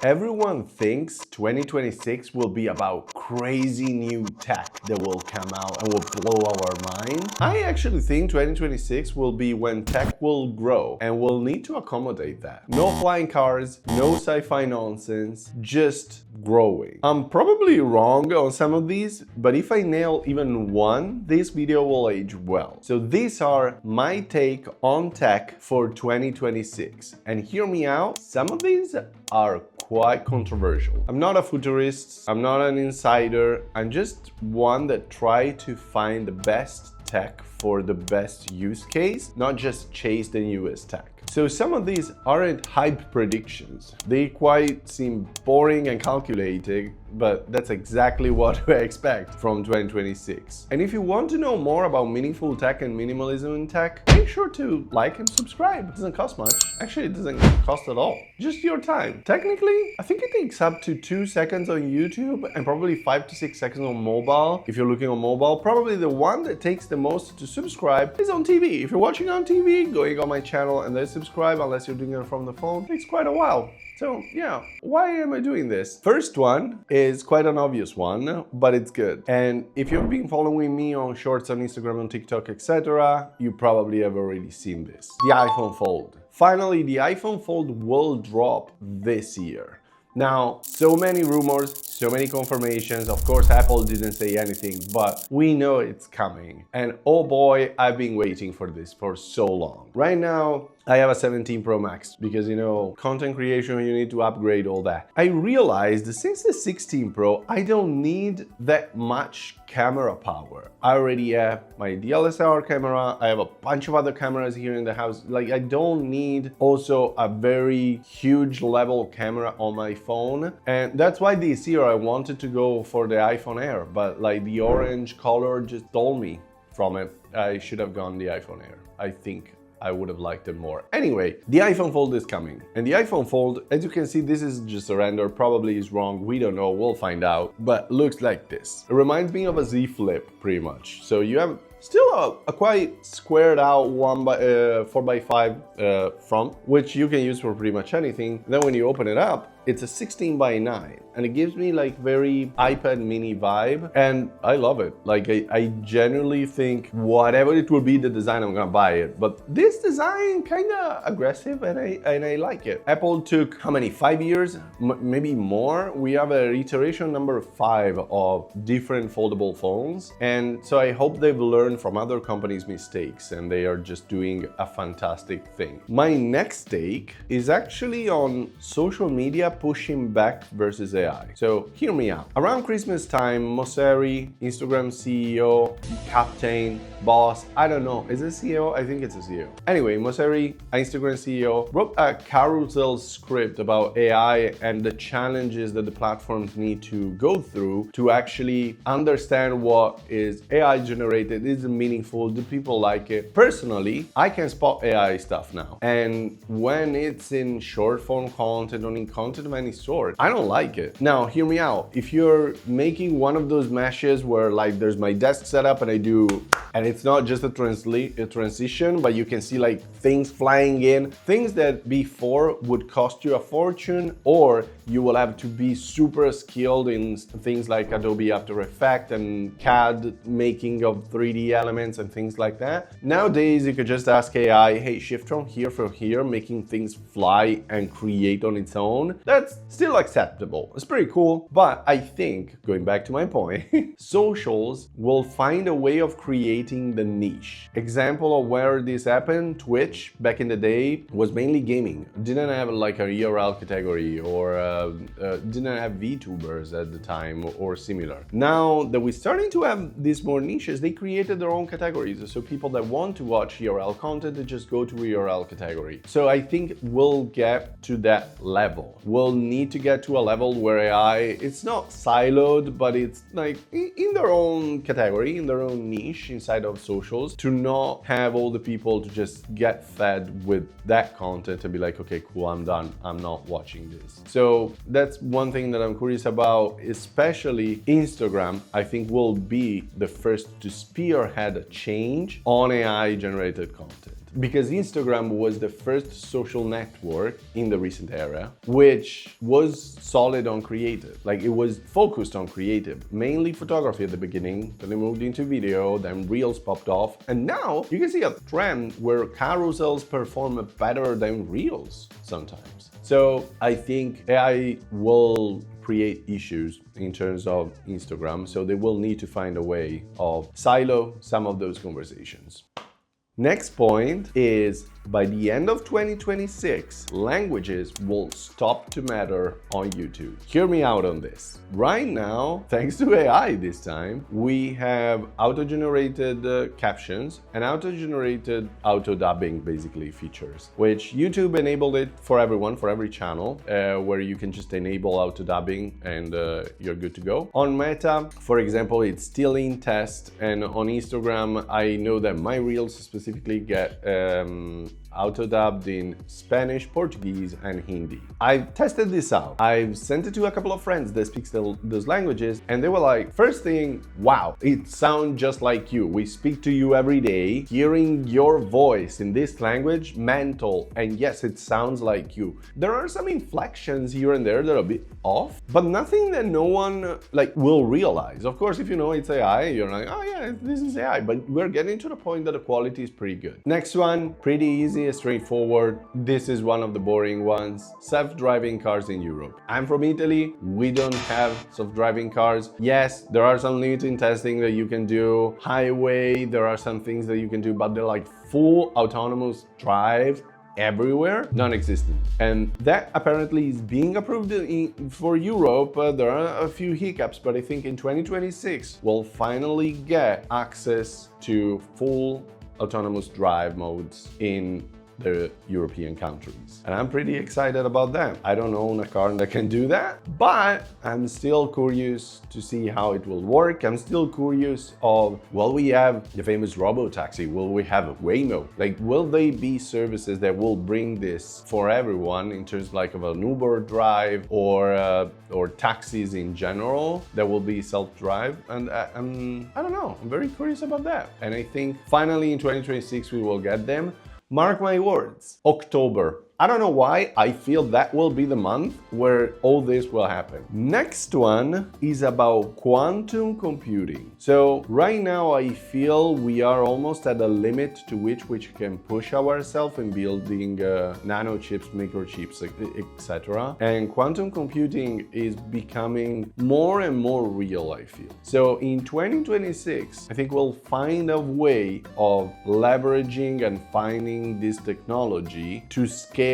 Everyone thinks 2026 will be about crazy new tech that will come out and will blow our mind. I actually think 2026 will be when tech will grow and we'll need to accommodate that. No flying cars, no sci-fi nonsense, just growing. I'm probably wrong on some of these, but if I nail even one, this video will age well. So these are my take on tech for 2026. And hear me out, some of these are quite controversial. I'm not a futurist, I'm not an insider, I'm just one that tried to find the best tech for the best use case, not just chase the newest tech. So some of these aren't hype predictions. They quite seem boring and calculated, but that's exactly what I expect from 2026. And if you want to know more about meaningful tech and minimalism in tech, make sure to like and subscribe. It doesn't cost much. Actually, it doesn't cost at all. Just your time. Technically, I think it takes up to 2 seconds on YouTube and probably 5 to 6 seconds on mobile. If you're looking on mobile, probably the one that takes the most to subscribe is on TV. If you're watching on TV, going on my channel and then subscribe, unless you're doing it from the phone, takes quite a while. So yeah, why am I doing this? First one is quite an obvious one, but it's good. And if you've been following me on Shorts on Instagram, on TikTok, etc., you probably have already seen this. The iPhone Fold. Finally, the iPhone Fold will drop this year. Now, so many rumors, so many confirmations. Of course, Apple didn't say anything, but we know it's coming. And oh boy, I've been waiting for this for so long. Right now, I have a 17 Pro Max because, you know, content creation, you need to upgrade all that. I realized that since the 16 Pro, I don't need that much camera power. I already have my DSLR camera. I have a bunch of other cameras here in the house. Like, I don't need also a very huge level camera on my phone. And that's why this year I wanted to go for the iPhone Air, but like the orange color just stole me from it. I should have gone the iPhone Air, I think. I would have liked it more. Anyway, the iPhone Fold is coming. And the iPhone Fold, as you can see, this is just a render, probably is wrong, we don't know, we'll find out, but looks like this. It reminds me of a Z Flip, pretty much. So you have still a quite squared out 4x5 front, which you can use for pretty much anything. Then when you open it up, it's a 16:9, and it gives me like very iPad mini vibe, and I love it. Like I genuinely think whatever it will be the design, I'm gonna buy it. But this design kind of aggressive, and I like it. Apple took how many, 5 years, maybe more. We have a iteration number 5 of different foldable phones, and so I hope they've learned from other companies' mistakes, and they are just doing a fantastic thing. My next take is actually on social media pushing back versus AI. So hear me out. Around Christmas time, Mosseri, Instagram CEO, captain, boss, I don't know, is it CEO? I think it's a CEO. Anyway, Mosseri, Instagram CEO, wrote a carousel script about AI and the challenges that the platforms need to go through to actually understand what is AI generated, is it meaningful, do people like it? Personally, I can spot AI stuff now. And when it's in short form content or in content of any sort, I don't like it. Now, hear me out. If you're making one of those meshes where like there's my desk setup and I do, and it's not just a transition, but you can see like things flying in, things that before would cost you a fortune, or you will have to be super skilled in things like Adobe After Effects and CAD making of 3D elements and things like that. Nowadays, you could just ask AI, hey, shift from here, making things fly and create on its own. That's still acceptable. It's pretty cool, but I think, going back to my point, socials will find a way of creating the niche. Example of where this happened, Twitch back in the day was mainly gaming. Didn't have like a URL category or didn't have VTubers at the time or similar. Now that we're starting to have these more niches, they created their own categories. So people that want to watch URL content, they just go to URL category. So I think we'll get to that level. We'll need to get to a level where AI, it's not siloed, but it's like in their own category, in their own niche inside of socials, to not have all the people to just get fed with that content and be like, okay, cool, I'm done, I'm not watching this. So that's one thing that I'm curious about, especially Instagram, I think will be the first to spearhead a change on AI generated content. because Instagram was the first social network in the recent era, which was solid on creative. Like it was focused on creative, mainly photography at the beginning, then they moved into video, then Reels popped off, and now you can see a trend where carousels perform better than Reels sometimes. So I think AI will create issues in terms of Instagram, so they will need to find a way of silo some of those conversations. Next point is, by the end of 2026, languages will stop to matter on YouTube. Hear me out on this. Right now, thanks to AI this time, we have auto-generated captions and auto-generated auto-dubbing, basically, features, which YouTube enabled it for everyone, for every channel, where you can just enable auto-dubbing and you're good to go. On Meta, for example, it's still in test, and on Instagram, I know that my Reels specifically get auto-dubbed in Spanish, Portuguese, and Hindi. I've tested this out. I've sent it to a couple of friends that speak those languages, and they were like, first thing, wow, it sounds just like you. We speak to you every day. Hearing your voice in this language, mental, and yes, it sounds like you. There are some inflections here and there that are a bit off, but nothing that no one will realize. Of course, if you know it's AI, you're like, oh yeah, this is AI, but we're getting to the point that the quality is pretty good. Next one, pretty easy, straightforward. This is one of the boring ones. Self-driving cars in Europe. I'm from Italy. We don't have self-driving cars. Yes, there are some limiting testing that you can do. Highway, there are some things that you can do, but they're like full autonomous drive everywhere, non-existent. And that apparently is being approved for Europe. There are a few hiccups, but I think in 2026 we'll finally get access to full autonomous drive modes in the European countries. And I'm pretty excited about that. I don't own a car that can do that, but I'm still curious to see how it will work. I'm still curious of, will we have the famous robo-taxi? Will we have a Waymo? Will they be services that will bring this for everyone in terms of an Uber drive or taxis in general that will be self-drive? And I don't know, I'm very curious about that. And I think finally in 2026 we will get them. Mark my words, October. I don't know why, I feel that will be the month where all this will happen. Next one is about quantum computing. So right now I feel we are almost at a limit to which we can push ourselves in building nano chips, microchips, etc. And quantum computing is becoming more and more real, I feel. So in 2026, I think we'll find a way of leveraging and finding this technology to scale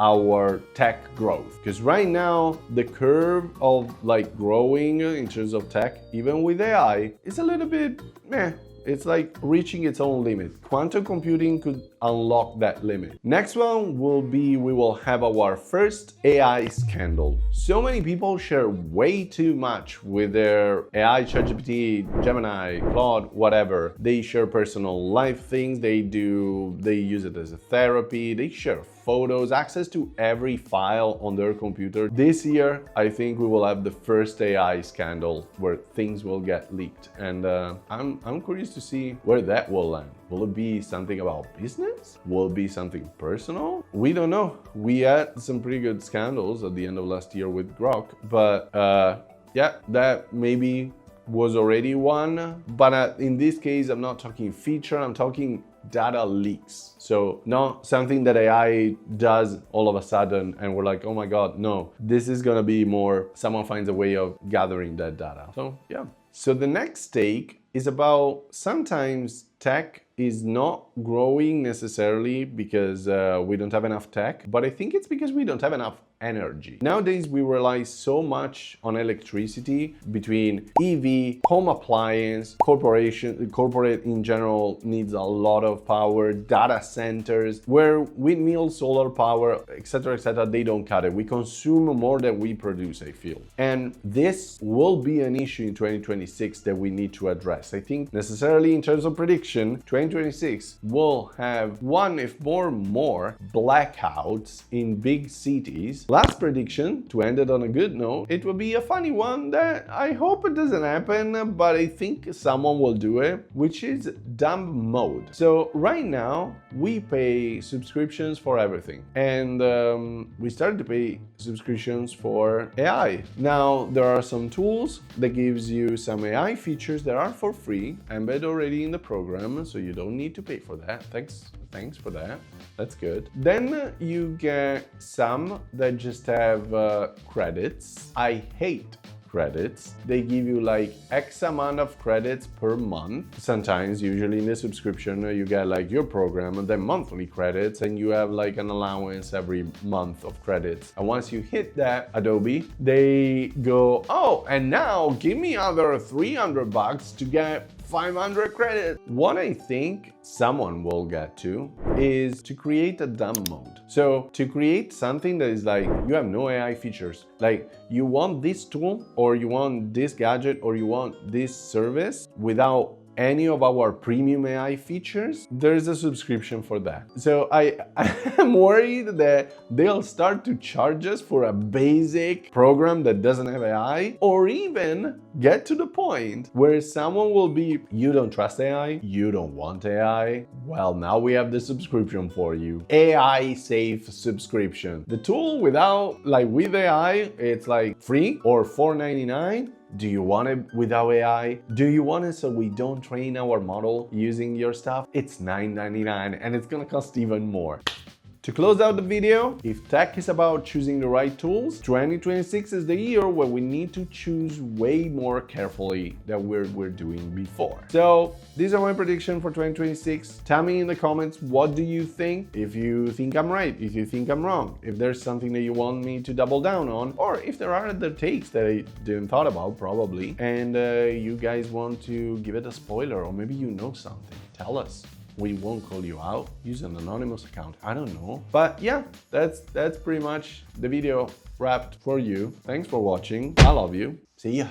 our tech growth, because right now the curve of growing in terms of tech, even with AI, is a little bit meh. It's reaching its own limit. Quantum computing could unlock that limit. Next one will be, we will have our first AI scandal. So many people share way too much with their AI, ChatGPT, Gemini, Claude, whatever. They share personal life things, they use it as a therapy, they share photos, access to every file on their computer. This year, I think we will have the first AI scandal where things will get leaked. And I'm curious to see where that will land. Will it be something about business? Will it be something personal? We don't know. We had some pretty good scandals at the end of last year with Grok, but yeah, that maybe was already one. But in this case, I'm not talking feature, I'm talking data leaks. So not something that AI does all of a sudden and we're like, oh my God, no. This is gonna be more, someone finds a way of gathering that data. So yeah. So the next take is about sometimes tech is not growing necessarily because we don't have enough tech, but I think it's because we don't have enough energy. Nowadays, we rely so much on electricity between EV, home appliance, corporate in general needs a lot of power, data centers, where windmill, solar power, etc., they don't cut it. We consume more than we produce, I feel. And this will be an issue in 2026 that we need to address. I think necessarily in terms of prediction, 2026 will have one, if more, blackouts in big cities last prediction, to end it on a good note, it will be a funny one that I hope it doesn't happen, but I think someone will do it, which is dumb mode. So right now, we pay subscriptions for everything. And we started to pay subscriptions for AI. Now, there are some tools that gives you some AI features that are for free, embedded already in the program, so you don't need to pay for that. Thanks for that. That's good. Then you get some that just have credits. I hate credits. They give you like X amount of credits per month. Sometimes, usually in the subscription, you get like your program and then monthly credits, and you have like an allowance every month of credits. And once you hit that, Adobe, they go, oh, and now give me other $300 to get 500 credits. What I think someone will get to is to create a dumb mode. So to create something that is like, you have no AI features, like you want this tool or you want this gadget or you want this service without any of our premium AI features, there's a subscription for that. So I am worried that they'll start to charge us for a basic program that doesn't have AI, or even get to the point where someone will be, you don't trust AI, you don't want AI, well, now we have the subscription for you. AI safe subscription. The tool without, like with AI, it's like free or $4.99. Do you want it without AI? Do you want it so we don't train our model using your stuff? It's $9.99 and it's gonna cost even more. To close out the video, if tech is about choosing the right tools, 2026 is the year where we need to choose way more carefully than we're doing before. So these are my predictions for 2026. Tell me in the comments, what do you think? If you think I'm right, if you think I'm wrong, if there's something that you want me to double down on, or if there are other takes that I didn't thought about, probably, and you guys want to give it a spoiler, or maybe you know something, tell us. We won't call you out. Use an anonymous account. I don't know. But yeah, that's pretty much the video wrapped for you. Thanks for watching. I love you. See ya.